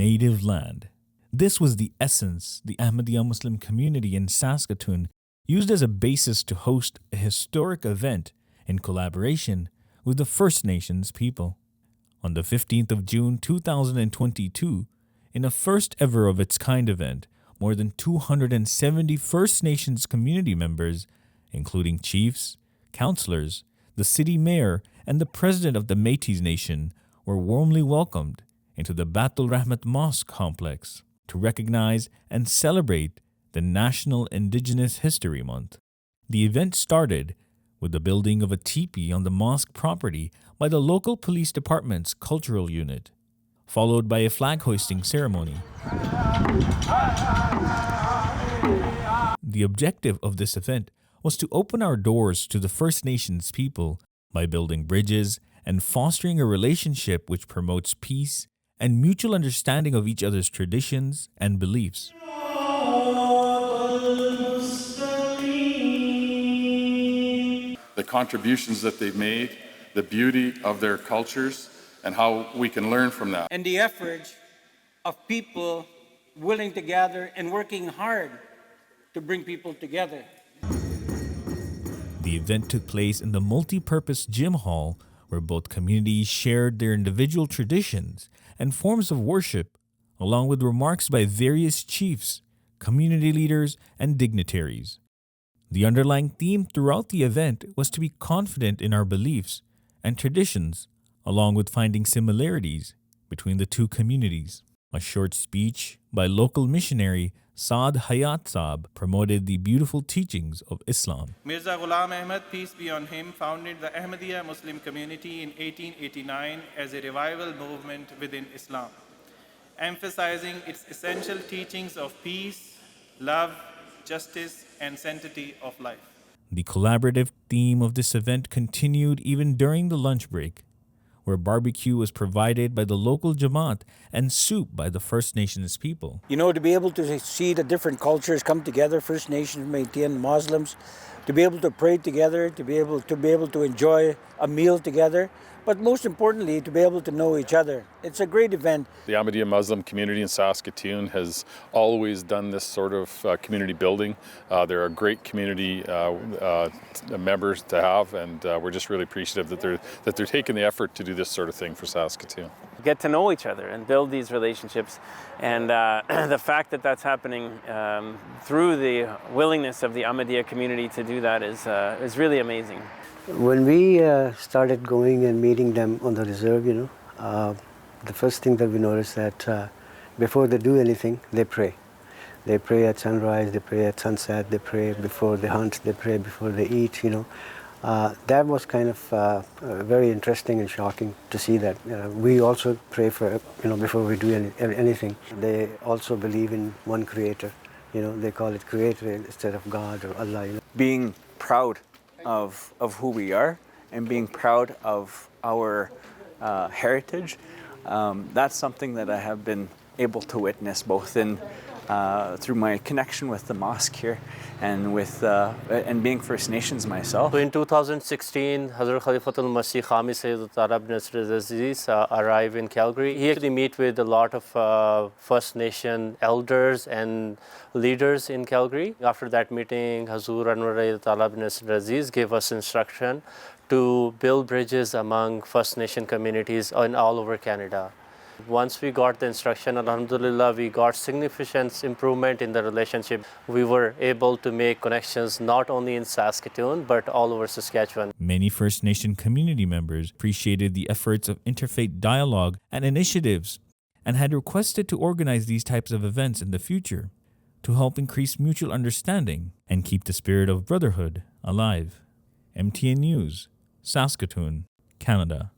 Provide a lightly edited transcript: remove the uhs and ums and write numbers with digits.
native land. This was the essence the Ahmadi Muslim community in Saskatoon used as a basis to host a historic event in collaboration with the First Nations people. On the 15th of June 2022, in a first ever of its kind event, more than 270 First Nations community members, including chiefs, councillors, the city mayor, and the president of the Metis Nation, were warmly welcomed into the Batul Rahmat Mosque complex to recognize and celebrate the National Indigenous History Month. The event started with the building of a teepee on the mosque property by the local police department's cultural unit, followed by a flag hoisting ceremony. The objective of this event was to open our doors to the First Nations people by building bridges and fostering a relationship which promotes peace and mutual understanding of each other's traditions and beliefs. The contributions that they've made, the beauty of their cultures, and how we can learn from that. And the effort of people willing to gather and working hard to bring people together. The event took place in the multi-purpose gym hall where both communities shared their individual traditions and forms of worship, along with remarks by various chiefs, community leaders, and dignitaries. The underlying theme throughout the event was to be confident in our beliefs and traditions, along with finding similarities between the two communities. A short speech by local missionary Saad Hayat Saab promoted the beautiful teachings of Islam. Mirza Ghulam Ahmad, peace be on him, founded the Ahmadiyya Muslim community in 1889 as a revival movement within Islam, emphasizing its essential teachings of peace, love, justice, and sanctity of life. The collaborative theme of this event continued even during the lunch break, where barbecue was provided by the local Jamaat and soup by the First Nations people. You know, to be able to see the different cultures come together, First Nations, Metis, and Muslims, to be able to pray together, to be able to enjoy a meal together, but most importantly, to be able to know each other. It's a great event. The Ahmadiyya Muslim community in Saskatoon has always done this sort of community building. They're a great community members to have, and we're just really appreciative that they're taking the effort to do this sort of thing for Saskatoon. Get to know each other and build these relationships, and the fact that that's happening through the willingness of the Ahmadiyya community to do that is really amazing. When we started going and meeting them on the reserve, the first thing that we noticed that before they do anything, they pray. They pray at sunrise, they pray at sunset, they pray before they hunt, they pray before they eat, That was kind of very interesting and shocking to see that. We also pray for, before we do anything. They also believe in one creator. They call it creator instead of God or Allah. Being proud of who we are and being proud of our heritage, that's something that I have been able to witness both in through my connection with the mosque here and with and being First Nations myself. So in 2016, Hazrat Khalifatul Masih Khami Sayyid Arab Nasir Aziz arrived in Calgary. He actually met with a lot of First Nation elders and leaders in Calgary. After that meeting, Hazur Anwar Arab Nasir Aziz gave us instruction to build bridges among First Nation communities in all over Canada. Once we got the instruction, alhamdulillah, we got significant improvement in the relationship. We were able to make connections not only in Saskatoon, but all over Saskatchewan. Many First Nation community members appreciated the efforts of interfaith dialogue and initiatives and had requested to organize these types of events in the future to help increase mutual understanding and keep the spirit of brotherhood alive. MTN News, Saskatoon, Canada.